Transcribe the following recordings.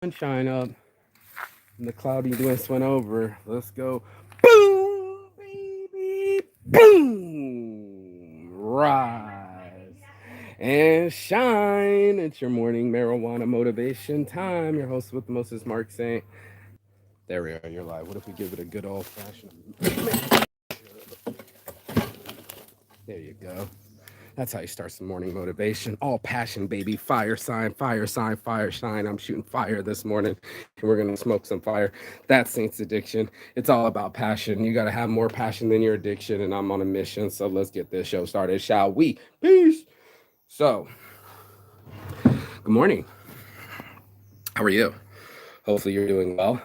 Sunshine up and the cloudiness went over. Let's go. Boom, baby, boom. Rise and shine. It's your morning marijuana motivation time. Your host with the most is Mark Saint. There we are. You're live. What if we give it a good old fashioned? There you go. That's how you start some morning motivation. All passion, baby. Fire sign, fire sign, fire sign. I'm shooting fire this morning, and we're gonna smoke some fire. That's Saints Addiction. It's all about passion. You gotta have more passion than your addiction, and I'm on a mission. So let's get this show started, shall we? Peace. So, good morning. How are you? Hopefully you're doing well,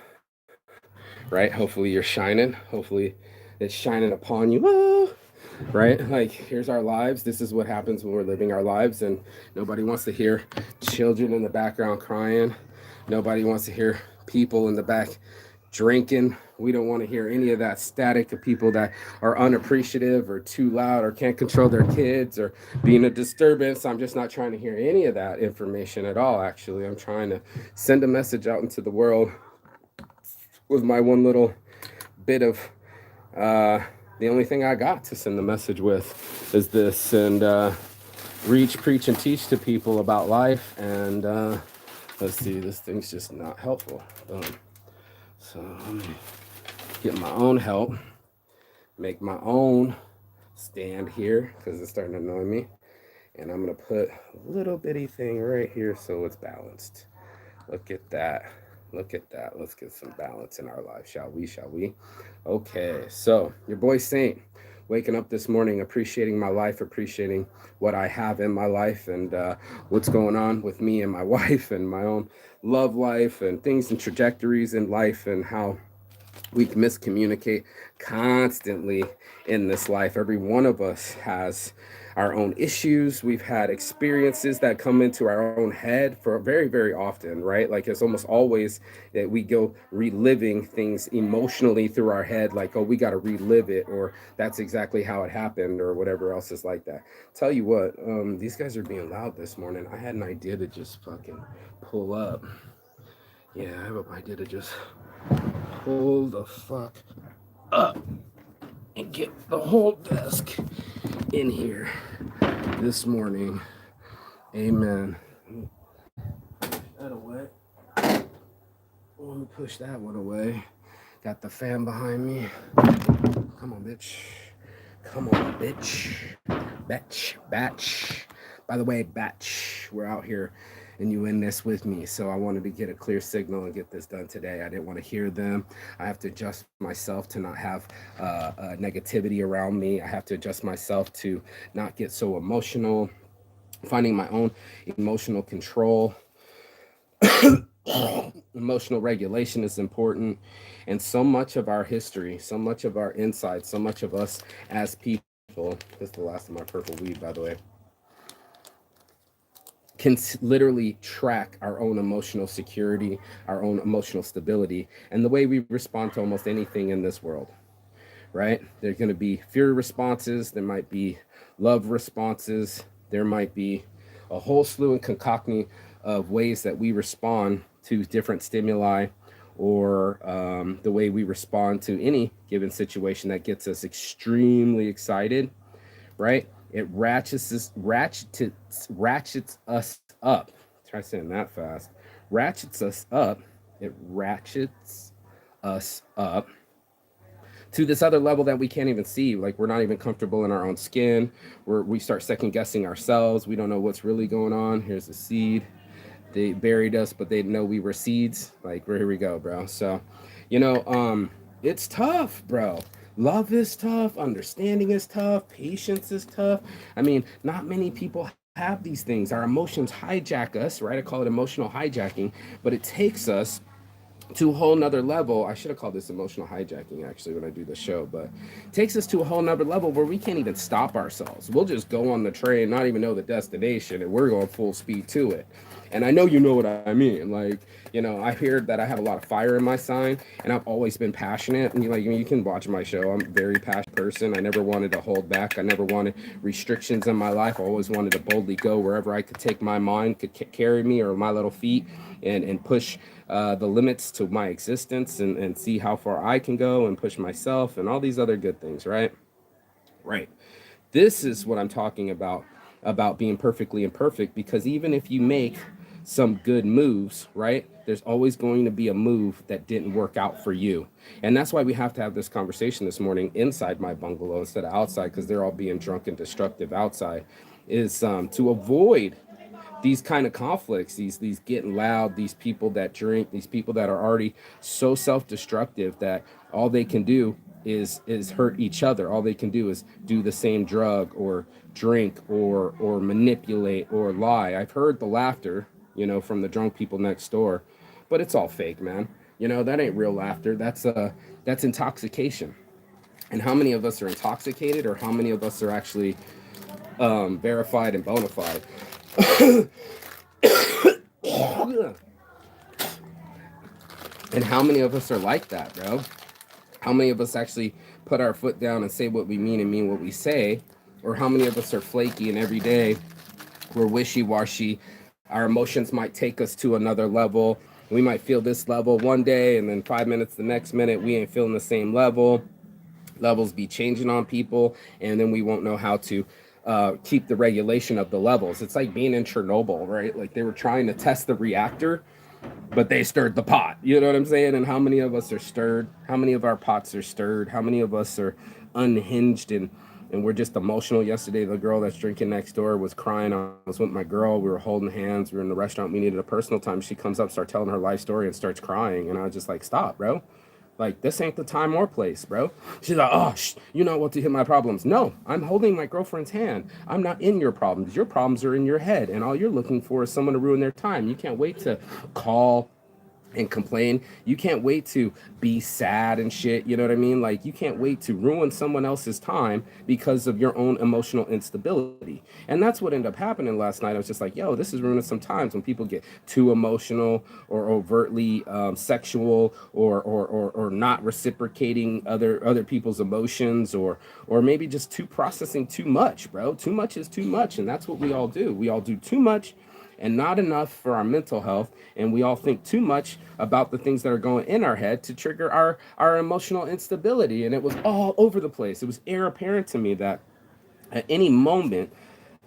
right? Hopefully you're shining. Hopefully it's shining upon you. Right? Like, here's our lives. This is what happens when we're living our lives, and nobody wants to hear children in the background crying. Nobody wants to hear people in the back drinking. We don't want to hear any of that static of people that are unappreciative or too loud or can't control their kids or being a disturbance. I'm just not trying to hear any of that information at all, actually. I'm trying to send a message out into the world with my one little bit of the only thing I got to send the message with is this, and reach, preach, and teach to people about life. And let's see, this thing's just not helpful. So let me get my own help, make my own stand here because it's starting to annoy me. And I'm gonna put a little bitty thing right here so it's balanced. Look at that. Look at that. Let's get some balance in our life, shall we? Shall we? Okay, so your boy Saint, waking up this morning, appreciating my life, appreciating what I have in my life, and what's going on with me and my wife, and my own love life, and things and trajectories in life, and how we miscommunicate constantly in this life. Every one of us has our own issues. We've had experiences that come into our own head for very, very often, right? Like, it's almost always that we go reliving things emotionally through our head, like, oh, we got to relive it, or that's exactly how it happened, or whatever else is like that. Tell you what, these guys are being loud this morning. I had an idea to just fucking pull up. Yeah, I have an idea to just pull the fuck up and get the whole desk in here this morning. Amen. That away. Let me push that one away. Got the fan behind me. Come on, bitch. Come on, bitch. Batch. By the way, batch, we're out here and you in this with me. So I wanted to get a clear signal and get this done today. I didn't want to hear them. I have to adjust myself to not have negativity around me. I have to adjust myself to not get so emotional, finding my own emotional control. Emotional regulation is important. And so much of our history, so much of our insight, so much of us as people, this is the last of my purple weed, by the way, can literally track our own emotional security, our own emotional stability, and the way we respond to almost anything in this world, right? There's going to be fear responses, there might be love responses, there might be a whole slew and concoction of ways that we respond to different stimuli, or the way we respond to any given situation that gets us extremely excited, right? It ratchets us up. Try saying that fast. Ratchets us up. It ratchets us up to this other level that we can't even see. Like, we're not even comfortable in our own skin. We start second guessing ourselves. We don't know what's really going on. Here's the seed. They buried us, but they didn't know we were seeds. Like, here we go, bro. So, it's tough, bro. Love is tough. Understanding is tough. Patience is tough. I mean, not many people have these things. Our emotions hijack us, right? I call it emotional hijacking, but it takes us to a whole nother level. I should have called this emotional hijacking actually when I do the show, but it takes us to a whole nother level where we can't even stop ourselves. We'll just go on the train, not even know the destination, and we're going full speed to it. And I know you know what I mean. Like, I hear that I have a lot of fire in my sign, and I've always been passionate. And you can watch my show. I'm a very passionate person. I never wanted to hold back. I never wanted restrictions in my life. I always wanted to boldly go wherever I could take my mind, could carry me, or my little feet, and push the limits to my existence, and see how far I can go and push myself and all these other good things, right? Right. This is what I'm talking about being perfectly imperfect, because even if you make some good moves, right? There's always going to be a move that didn't work out for you. And that's why we have to have this conversation this morning inside my bungalow instead of outside, because they're all being drunk and destructive outside, is to avoid these kind of conflicts, these getting loud, these people that drink, these people that are already so self-destructive that all they can do is hurt each other. All they can do is do the same drug or drink or manipulate or lie. I've heard the laughter, from the drunk people next door, but it's all fake, man. That ain't real laughter. That's intoxication. And how many of us are intoxicated, or how many of us are actually verified and bona fide? And how many of us are like that, bro? How many of us actually put our foot down and say what we mean and mean what we say? Or how many of us are flaky and every day we're wishy-washy? Our emotions might take us to another level. We might feel this level one day, and then 5 minutes the next minute we ain't feeling the same level. Levels be changing on people, and then we won't know how to keep the regulation of the levels. It's like being in Chernobyl, right? Like they were trying to test the reactor, but they stirred the pot. You know what I'm saying? And how many of us are stirred? How many of our pots are stirred? How many of us are unhinged and we're just emotional? Yesterday, the girl that's drinking next door was crying. I was with my girl. We were holding hands. We were in the restaurant. We needed a personal time. She comes up, starts telling her life story, and starts crying. And I was just like, stop, bro. Like, this ain't the time or place, bro. She's like, oh, you know what to hit my problems. No, I'm holding my girlfriend's hand. I'm not in your problems. Your problems are in your head. And all you're looking for is someone to ruin their time. You can't wait to call and complain. You can't wait to be sad and shit. You know what I mean? Like, you can't wait to ruin someone else's time because of your own emotional instability. And that's what ended up happening last night. I was just like, yo, this is ruining some times when people get too emotional or overtly sexual or not reciprocating other people's emotions, or maybe just too processing too much, bro. Too much is too much. And that's what we all do. We all do too much and not enough for our mental health, and we all think too much about the things that are going in our head to trigger our emotional instability. And it was all over the place. It was air apparent to me that at any moment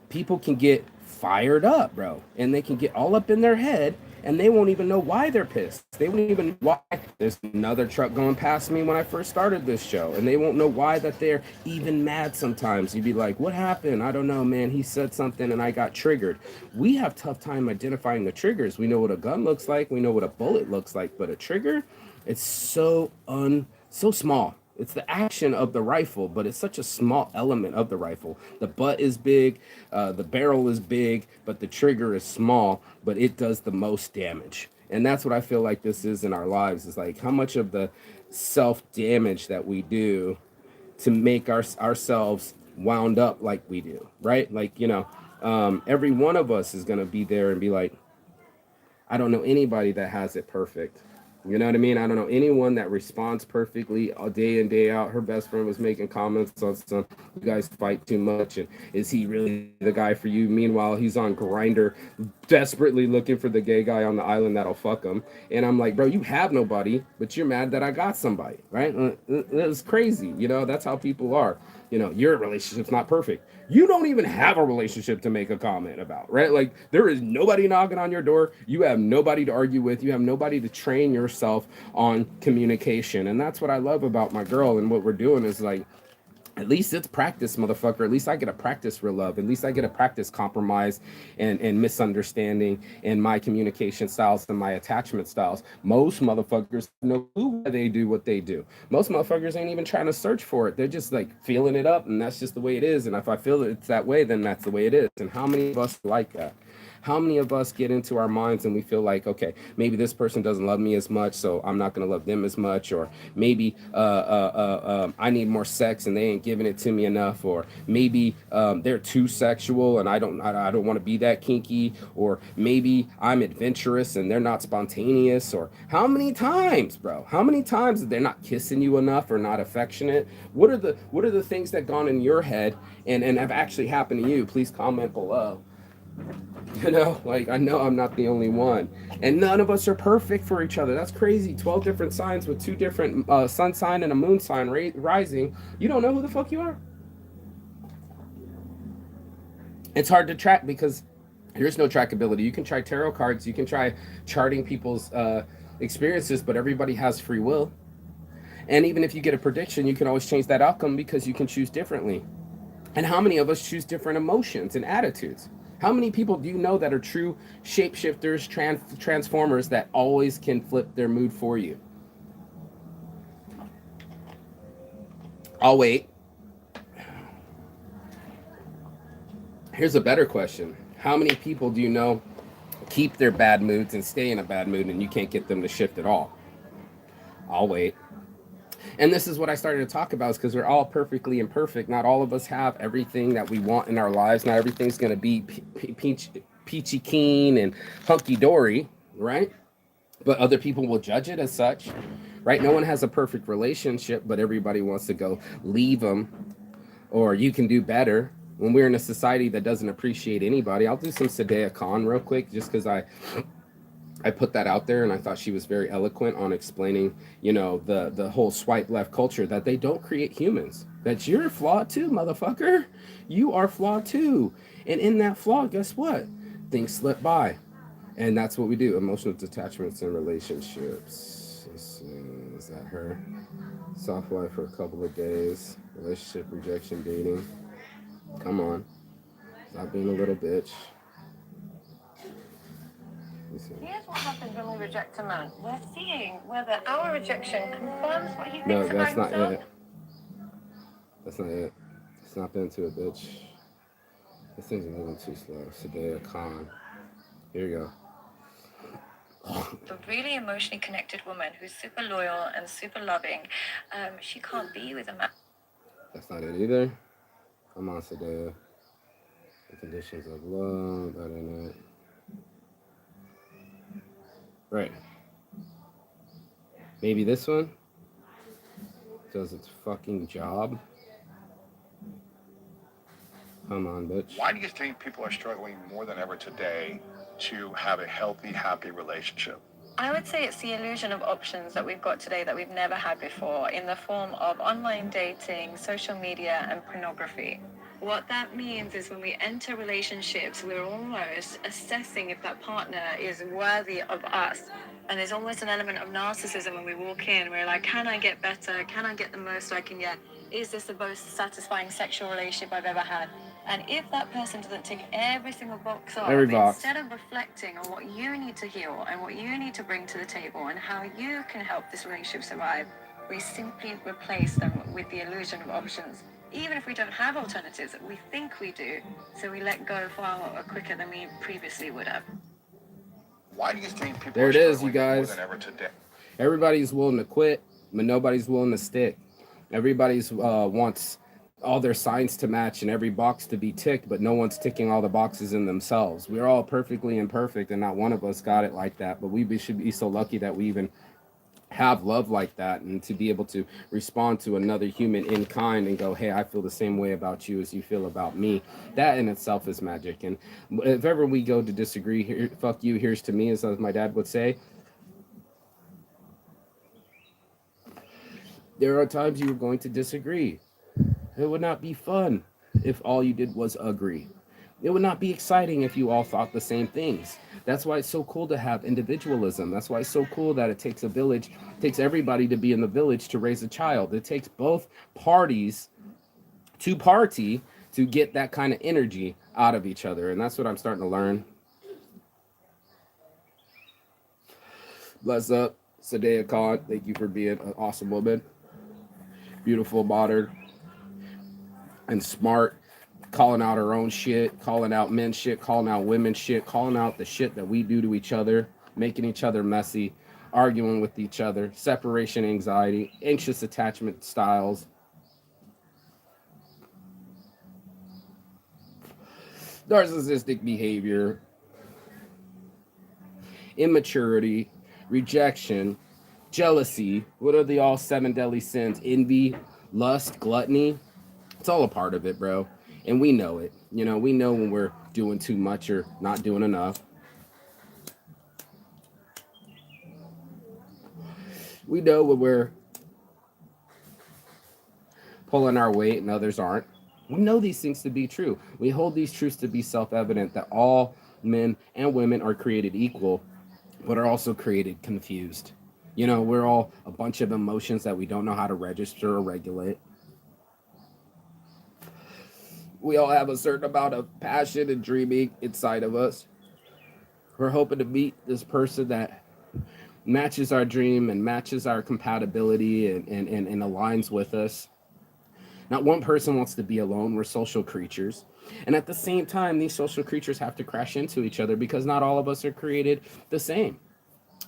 people can get fired up, bro, and they can get all up in their head, and they won't even know why they're pissed. They won't even know why there's another truck going past me when I first started this show, and they won't know why that they're even mad. Sometimes you'd be like, what happened? I don't know, man. He said something and I got triggered. We have tough time identifying the triggers. We know what a gun looks like, we know what a bullet looks like, but a trigger, it's so small. It's the action of the rifle, but it's such a small element of the rifle. The butt is big, the barrel is big, but the trigger is small, but it does the most damage. And that's what I feel like this is in our lives, is like how much of the self damage that we do to make ourselves wound up like we do, right? Like, every one of us is going to be there and be like, I don't know anybody that has it perfect. You know what I mean? I don't know anyone that responds perfectly all day in, day out. Her best friend was making comments on some, you guys fight too much, and is he really the guy for you? Meanwhile, he's on Grinder, desperately looking for the gay guy on the island that'll fuck him. And I'm like, bro, you have nobody, but you're mad that I got somebody, right? It's crazy. That's how people are. Your relationship's not perfect. You don't even have a relationship to make a comment about, right? Like, there is nobody knocking on your door. You have nobody to argue with. You have nobody to train yourself on communication. And that's what I love about my girl. And what we're doing is like, at least it's practice, motherfucker. At least I get to practice real love. At least I get to practice compromise and misunderstanding in my communication styles and my attachment styles. Most motherfuckers know why they do what they do. Most motherfuckers ain't even trying to search for it. They're just like feeling it up, and that's just the way it is. And if I feel it's that way, then that's the way it is. And how many of us like that? How many of us get into our minds and we feel like, okay, maybe this person doesn't love me as much, so I'm not going to love them as much, or maybe I need more sex and they ain't giving it to me enough, or maybe they're too sexual and I don't want to be that kinky, or maybe I'm adventurous and they're not spontaneous. Or how many times, bro? How many times they're not kissing you enough or not affectionate? What are the things that gone in your head and have actually happened to you? Please comment below. Like, I know I'm not the only one, and none of us are perfect for each other. That's crazy. 12 different signs with two different sun sign and a moon sign rising. You don't know who the fuck you are. It's hard to track because there's no trackability. You can try tarot cards, you can try charting people's experiences, but everybody has free will. And even if you get a prediction, you can always change that outcome because you can choose differently. And how many of us choose different emotions and attitudes? How many people do you know that are true shapeshifters, transformers that always can flip their mood for you? I'll wait. Here's a better question. How many people do you know keep their bad moods and stay in a bad mood and you can't get them to shift at all? I'll wait. And this is what I started to talk about, is because we're all perfectly imperfect. Not all of us have everything that we want in our lives. Not everything's going to be peachy keen and hunky dory, right? But other people will judge it as such, right? No one has a perfect relationship, but everybody wants to go leave them, or you can do better. When we're in a society that doesn't appreciate anybody, I'll do some Sadea Khan real quick, just because I put that out there, and I thought she was very eloquent on explaining, the whole swipe left culture, that they don't create humans. That you're flawed too, motherfucker. You are flawed too. And in that flaw, guess what? Things slip by. And that's what we do. Emotional detachments in relationships. Let's see, is that her? Soft life for a couple of days. Relationship rejection, dating. Come on. Stop being a little bitch. Here's what happens when we reject a man. We're seeing whether our rejection confirms what he thinks No, about that's not himself. it. That's not it. Snap into it, bitch. This thing's moving too slow. Sadea Khan. Here you go. A really emotionally connected woman who's super loyal and super loving, she can't be with a man. That's not it either. Come on, Sadea. The conditions of love, that ain't it. Right. Maybe this one does its fucking job. Come on, bitch. Why do you think people are struggling more than ever today to have a healthy, happy relationship? I would say it's the illusion of options that we've got today that we've never had before, in the form of online dating, social media, and pornography. What that means is when we enter relationships, we're almost assessing if that partner is worthy of us. And there's almost an element of narcissism when we walk in. We're like, can I get better? Can I get the most I can get? Is this the most satisfying sexual relationship I've ever had? And if that person doesn't tick every single box off, instead of reflecting on what you need to heal and what you need to bring to the table and how you can help this relationship survive, we simply replace them with the illusion of options. Even if we don't have alternatives, we think we do, so we let go far quicker than we previously would have. Why do you think people there are it is, struggling you guys. more than ever today? Everybody's willing to quit, but nobody's willing to stick. Everybody's wants all their signs to match and every box to be ticked, but no one's ticking all the boxes in themselves. We're all perfectly imperfect, and not one of us got it like that. But should be so lucky that we even have love like that, and to be able to respond to another human in kind and go, hey, I feel the same way about you as you feel about me. That in itself is magic. And if ever we go to disagree, here, fuck you, here's to me, as my dad would say. There are times you're going to disagree. It would not be fun if all you did was agree. It would not be exciting if you all thought the same things. That's why it's so cool to have individualism. That's why it's so cool that it takes a village, it takes everybody to be in the village to raise a child. It takes both parties to party to get that kind of energy out of each other. And that's what I'm starting to learn. Bless up, Sadea Khan. Thank you for being an awesome woman. Beautiful, modern, and smart, calling out our own shit, calling out men's shit, calling out women's shit, calling out the shit that we do to each other, making each other messy, arguing with each other, separation anxiety, anxious attachment styles, narcissistic behavior, immaturity, rejection, jealousy. What are the all seven deadly sins? Envy, lust, gluttony. It's all a part of it, bro. And we know it. You know, we know when we're doing too much or not doing enough. We know when we're pulling our weight and others aren't. We know these things to be true. We hold these truths to be self evident that all men and women are created equal, but are also created confused. You know, we're all a bunch of emotions that we don't know how to register or regulate. We all have a certain amount of passion and dreaming inside of us. We're hoping to meet this person that matches our dream and matches our compatibility and aligns with us. Not one person wants to be alone. We're social creatures. And at the same time, these social creatures have to crash into each other because not all of us are created the same.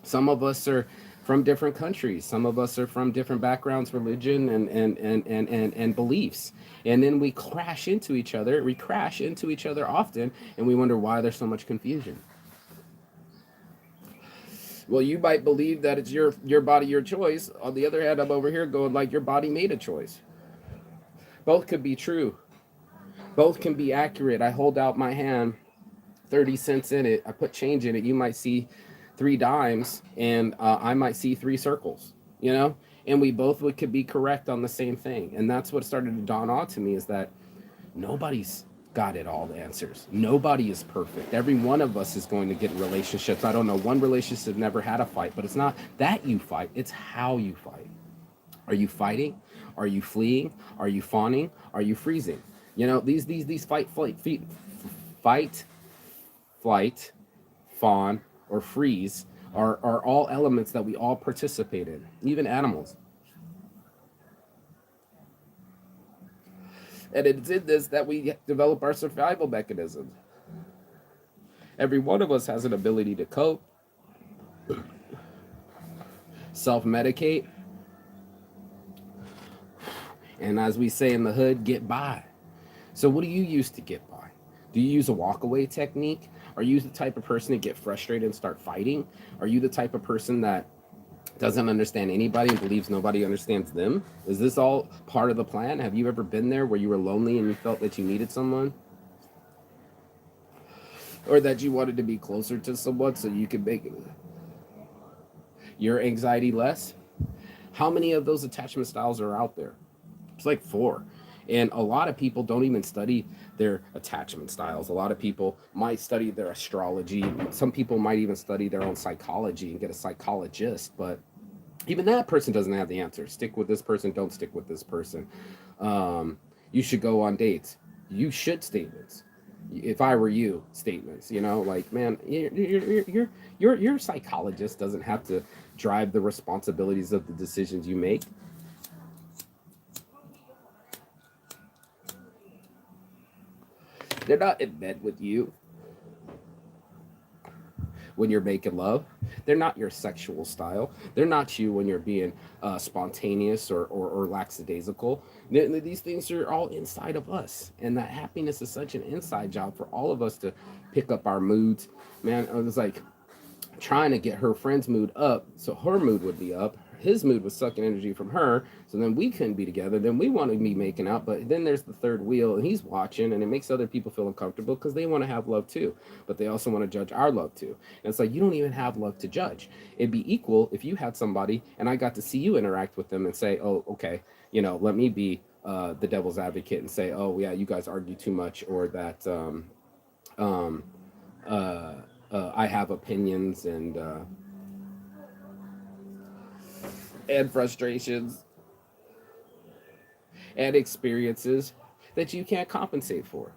Some of us are from different countries. Some of us are from different backgrounds, religion, and beliefs. And then we crash into each other. We crash into each other often, and we wonder why there's so much confusion. Well, you might believe that it's your body, your choice. On the other hand, I'm over here going like your body made a choice. Both could be true. Both can be accurate. I hold out my hand, 30 cents in it. I put change in it. You might see three dimes, and I might see three circles, you know? And we both could be correct on the same thing. And that's what started to dawn on to me is that nobody's got it all the answers. Nobody is perfect. Every one of us is going to get in relationships. I don't know, one relationship never had a fight, but it's not that you fight, it's how you fight. Are you fighting? Are you fleeing? Are you fawning? Are you freezing? You know, these fight, flight, fawn, or freeze are all elements that we all participate in, even animals. And it's in this that we develop our survival mechanisms. Every one of us has an ability to cope, self-medicate, and as we say in the hood, get by. So what do you use to get by? Do you use a walk-away technique? Are you the type of person to get frustrated and start fighting? Are you the type of person that doesn't understand anybody and believes nobody understands them? Is this all part of the plan? Have you ever been there where you were lonely and you felt that you needed someone? Or that you wanted to be closer to someone so you could make your anxiety less? How many of those attachment styles are out there? It's like four. And a lot of people don't even study their attachment styles. A lot of people might study their astrology. Some people might even study their own psychology and get a psychologist. But even that person doesn't have the answer. Stick with this person, don't stick with this person. You should go on dates. You should statements. If I were you, statements. You know, like, man, your psychologist doesn't have to drive the responsibilities of the decisions you make. They're not in bed with you when you're making love. They're not your sexual style. They're not you when you're being spontaneous or lackadaisical. These things are all inside of us. And that happiness is such an inside job for all of us to pick up our moods. Man, I was like trying to get her friend's mood up so her mood would be up. His mood was sucking energy from her, so then we couldn't be together. Then we want to be making out, but then there's the third wheel, and he's watching, and it makes other people feel uncomfortable because they want to have love too, but they also want to judge our love too. And it's like, you don't even have love to judge. It'd be equal if you had somebody, and I got to see you interact with them and say, oh, okay, you know, let me be the devil's advocate and say, oh yeah, you guys argue too much, or that um, I have opinions and frustrations and experiences that you can't compensate for.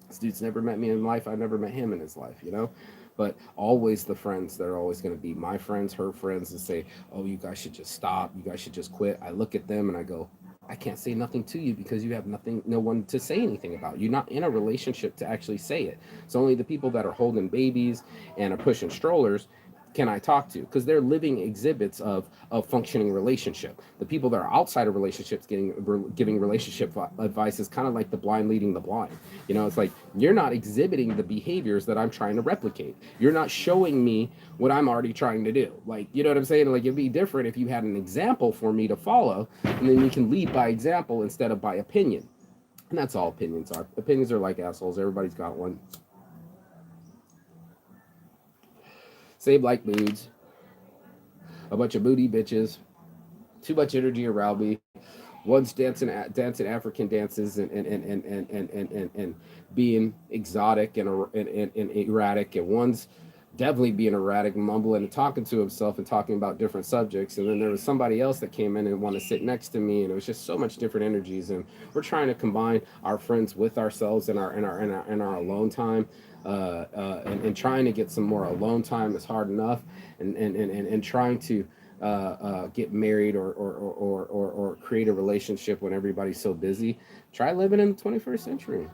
This dude's never met me in life. I've never met him in his life, you know? But always the friends that are always going to be my friends, her friends, and say, oh, you guys should just stop. You guys should just quit. I look at them and I go, I can't say nothing to you because you have nothing, no one to say anything about. You're not in a relationship to actually say it. It's only the people that are holding babies and are pushing strollers can I talk to, because they're living exhibits of functioning relationship. The people that are outside of relationships giving relationship advice is kind of like the blind leading the blind. You know, it's like you're not exhibiting the behaviors that I'm trying to replicate. You're not showing me what I'm already trying to do. Like, you know what I'm saying? Like, it'd be different if you had an example for me to follow, and then you can lead by example instead of by opinion. And that's all opinions are. Opinions are like assholes. Everybody's got one. Save like moods, a bunch of booty bitches, too much energy around me. One's dancing African dances and being exotic and erratic, and one's definitely being erratic, mumbling and talking to himself and talking about different subjects. And then there was somebody else that came in and wanted to sit next to me, and it was just so much different energies. And we're trying to combine our friends with ourselves in our alone time. And trying to get some more alone time is hard enough, and trying to get married or create a relationship when everybody's so busy. Try living in the 21st century.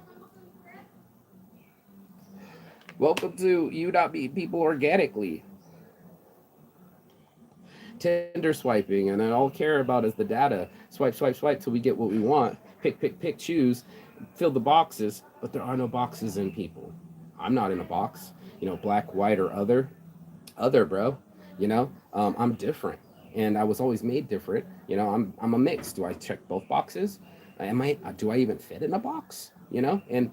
Welcome to You Not Meet People Organically. Tinder swiping, and all I care about is the data. Swipe, swipe, swipe till we get what we want. Pick, pick, pick, choose. Fill the boxes, but there are no boxes in people. I'm not in a box. You know, black, white, or other, bro. You know, I'm different, and I was always made different. You know, I'm a mix. Do I check both boxes? Am I? Do I even fit in a box? You know, and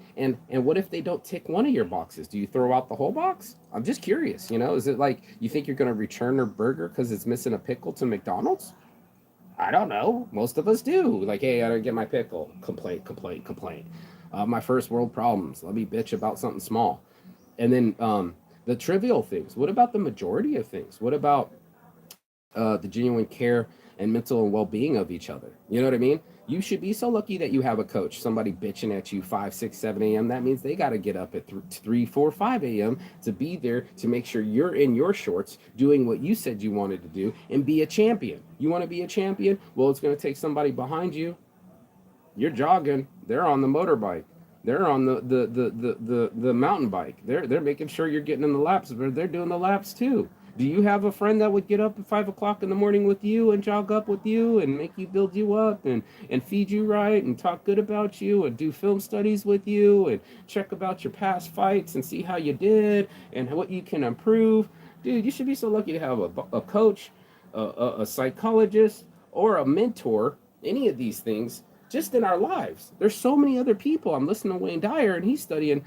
what if they don't tick one of your boxes? Do you throw out the whole box? I'm just curious. You know, is it like you think you're gonna return a burger because it's missing a pickle to McDonald's? I don't know. Most of us do. Like, hey, I didn't get my pickle. Complaint, complaint, complaint. My first world problems. Let me bitch about something small. And then the trivial things. What about the majority of things? What about the genuine care and mental and well-being of each other? You know what I mean? You should be so lucky that you have a coach. Somebody bitching at you 5, 6, 7 a.m. That means they got to get up at 3, 4, 5 a.m. to be there to make sure you're in your shorts doing what you said you wanted to do and be a champion. You want to be a champion? Well, it's going to take somebody behind you. You're jogging. They're on the motorbike. They're on the mountain bike. They're making sure you're getting in the laps. They're doing the laps too. Do you have a friend that would get up at 5 o'clock in the morning with you and jog up with you and make you build you up and feed you right and talk good about you and do film studies with you and check about your past fights and see how you did and what you can improve? Dude, you should be so lucky to have a coach, a psychologist, or a mentor, any of these things, just in our lives. There's so many other people. I'm listening to Wayne Dyer, and he's studying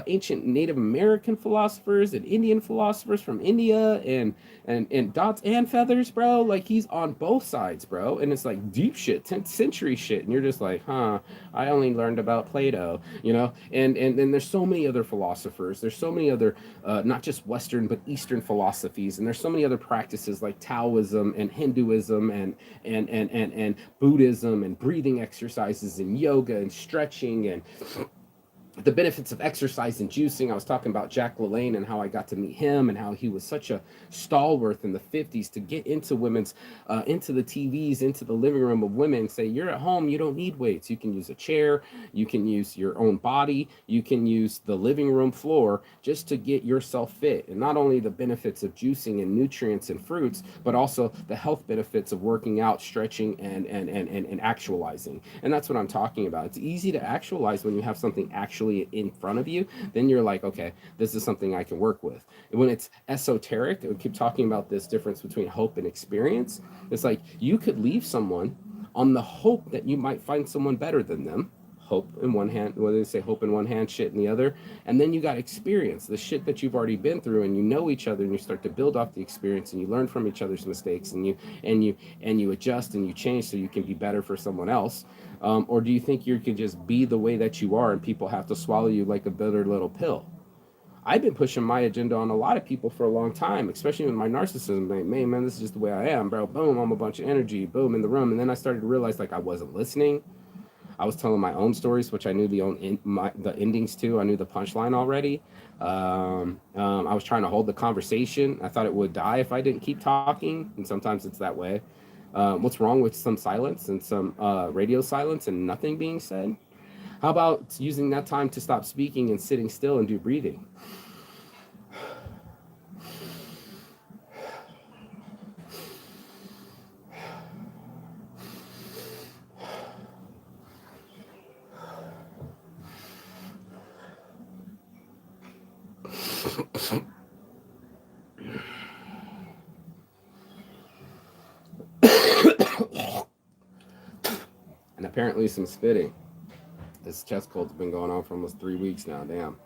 ancient Native American philosophers and Indian philosophers from India and dots and feathers, bro. Like, he's on both sides, bro. And it's like deep shit, 10th century shit. And you're just like, huh, I only learned about Plato, you know? And there's so many other philosophers. There's so many other, not just Western, but Eastern philosophies. And there's so many other practices like Taoism and Hinduism and Buddhism and breathing exercises and yoga and stretching and the benefits of exercise and juicing. I was talking about Jack LaLanne and how I got to meet him and how he was such a stalwart in the 50s to get into women's, into the TVs, into the living room of women and say, you're at home, you don't need weights. You can use a chair, you can use your own body, you can use the living room floor just to get yourself fit. And not only the benefits of juicing and nutrients and fruits, but also the health benefits of working out, stretching, and actualizing. And that's what I'm talking about. It's easy to actualize when you have something actually in front of you. Then you're like, okay, this is something I can work with. And when it's esoteric, we keep talking about this difference between hope and experience. It's like you could leave someone on the hope that you might find someone better than them. Hope in one hand, whether they say hope in one hand, shit in the other. And then you got experience, the shit that you've already been through, and you know each other, and you start to build off the experience, and you learn from each other's mistakes, and you adjust and you change so you can be better for someone else. Or do you think you can just be the way that you are and people have to swallow you like a bitter little pill? I've been pushing my agenda on a lot of people for a long time, especially with my narcissism. Like, man, this is just the way I am, bro. Boom, I'm a bunch of energy. Boom, in the room. And then I started to realize like I wasn't listening. I was telling my own stories, which I knew the endings to. I knew the punchline already. I was trying to hold the conversation. I thought it would die if I didn't keep talking, and sometimes it's that way. What's wrong with some silence and some radio silence and nothing being said? How about using that time to stop speaking and sitting still and do breathing? And apparently some spitting. This chest cold's been going on for almost 3 weeks now. Damn.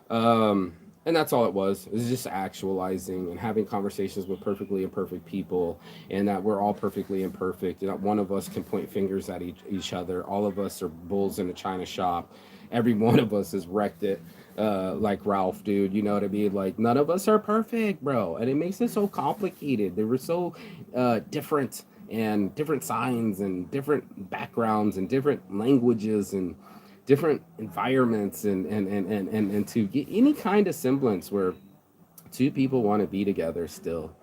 Um, and that's all it was. It was just actualizing and having conversations with perfectly imperfect people, and that we're all perfectly imperfect. Not one of us can point fingers at each other. All of us are bulls in a china shop. Every one of us has wrecked it, like Ralph, dude. You know what I mean? Like none of us are perfect, bro, and it makes it so complicated. They were so different and different signs and different backgrounds and different languages and different environments and to get any kind of semblance where two people want to be together still,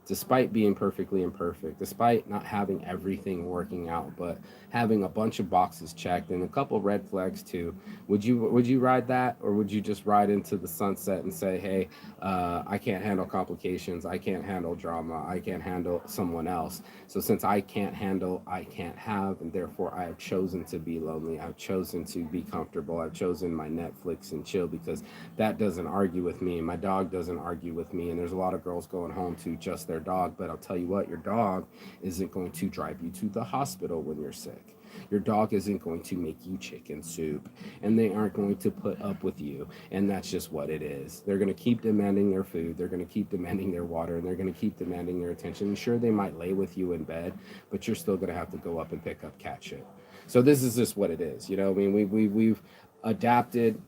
despite being perfectly imperfect, despite not having everything working out, but having a bunch of boxes checked and a couple red flags too. Would you ride that, or would you just ride into the sunset and say, hey, I can't handle complications, I can't handle drama, I can't handle someone else. So since I can't handle, I can't have, and therefore I have chosen to be lonely. I've chosen to be comfortable. I've chosen my Netflix and chill because that doesn't argue with me. My dog doesn't argue with me. And there's a lot of girls going home to just their dog. But I'll tell you what, your dog isn't going to drive you to the hospital when you're sick. Your dog isn't going to make you chicken soup, and they aren't going to put up with you. And that's just what it is. They're going to keep demanding their food. They're going to keep demanding their water, and they're going to keep demanding their attention. And sure, they might lay with you in bed, but you're still going to have to go up and pick up cat shit. So this is just what it is. You know, I mean, we've adapted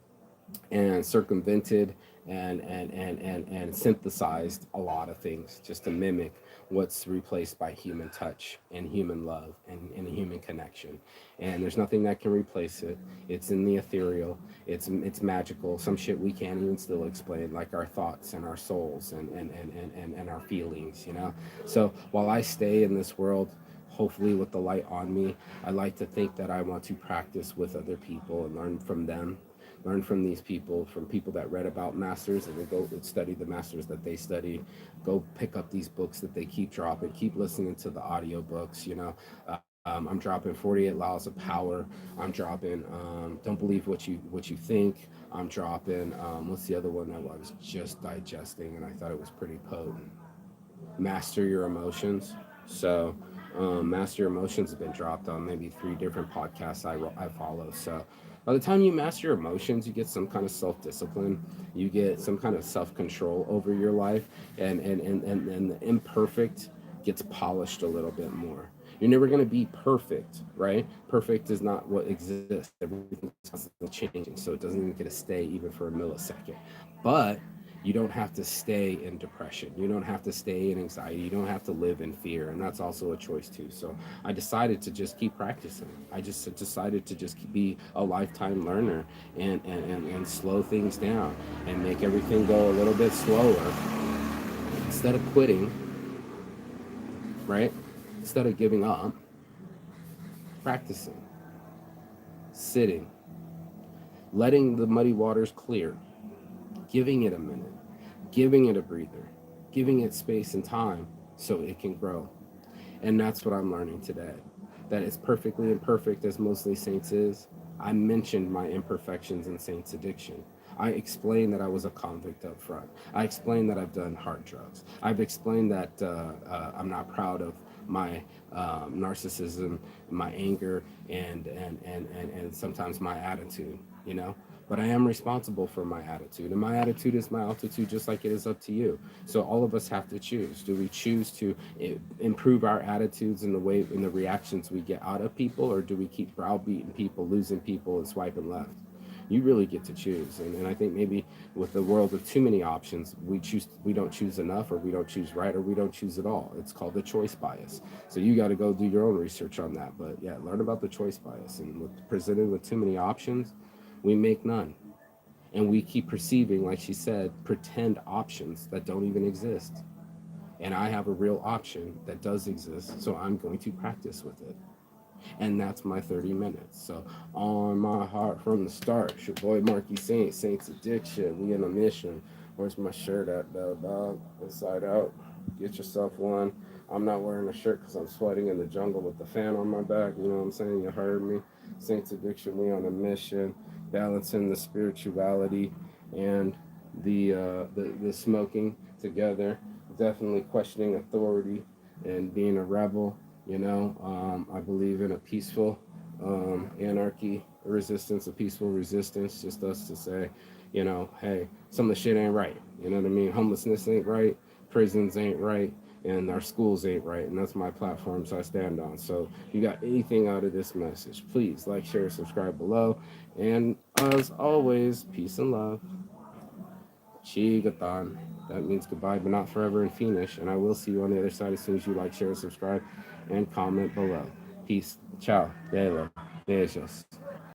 and circumvented and synthesized a lot of things just to mimic what's replaced by human touch and human love and human connection. And there's nothing that can replace it. It's in the ethereal. It's magical. Some shit we can't even still explain, like our thoughts and our souls and our feelings, you know. So while I stay in this world, hopefully with the light on me, I like to think that I want to practice with other people and learn from them, learn from these people, from people that read about masters and then go and study the masters that they study, go pick up these books that they keep dropping, keep listening to the audiobooks, you know. I'm dropping 48 Laws of Power. I'm dropping Don't Believe What You Think. I'm dropping what's the other one that I was just digesting and I thought it was pretty potent? Master Your Emotions. So, Master Your Emotions has been dropped on maybe three different podcasts I follow. So, by the time you master your emotions, you get some kind of self discipline, you get some kind of self control over your life, and the imperfect gets polished a little bit more. You're never going to be perfect, right? Perfect is not what exists. Everything's constantly changing, so it doesn't even get to stay even for a millisecond. But you don't have to stay in depression. You don't have to stay in anxiety. You don't have to live in fear. And that's also a choice too. So I decided to just keep practicing. I just decided to just be a lifetime learner and slow things down and make everything go a little bit slower instead of quitting, right? Instead of giving up, practicing, sitting, letting the muddy waters clear, giving it a minute, giving it a breather, giving it space and time so it can grow. And that's what I'm learning today. That it's perfectly imperfect as mostly Saints is. I mentioned my imperfections in Saints addiction. I explained that I was a convict up front. I explained that I've done hard drugs. I've explained that I'm not proud of my narcissism, my anger, and sometimes my attitude, you know? But I am responsible for my attitude, and my attitude is my altitude, just like it is up to you. So all of us have to choose. Do we choose to improve our attitudes in the way in the reactions we get out of people, or do we keep browbeating people, losing people, and swiping left? You really get to choose, and I think maybe with the world of too many options, we don't choose enough, or we don't choose right, or we don't choose at all. It's called the choice bias. So you got to go do your own research on that. But yeah, learn about the choice bias. And with presented with too many options, we make none, and we keep perceiving, like she said, pretend options that don't even exist. And I have a real option that does exist, so I'm going to practice with it. And that's my 30 minutes. So on my heart from the start, it's your boy Marky Saint, Saints Addiction, we in a mission. Where's my shirt at though, dog? Inside out. Get yourself one. I'm not wearing a shirt because I'm sweating in the jungle with the fan on my back. You know what I'm saying? You heard me. Saints Addiction, we on a mission. Balancing the spirituality and the smoking together. Definitely questioning authority and being a rebel. I believe in a peaceful anarchy, resistance, a peaceful resistance. Just us to say, hey, some of the shit ain't right. You know what I mean? Homelessness ain't right, prisons ain't right, and our schools ain't right. And that's my platforms I stand on. So if you got anything out of this message, please like, share, subscribe below. And as always, peace and love. Chigathon. That means goodbye, but not forever in Phoenix. And I will see you on the other side as soon as you like, share, subscribe, and comment below. Peace. Ciao. Bella. Beijos.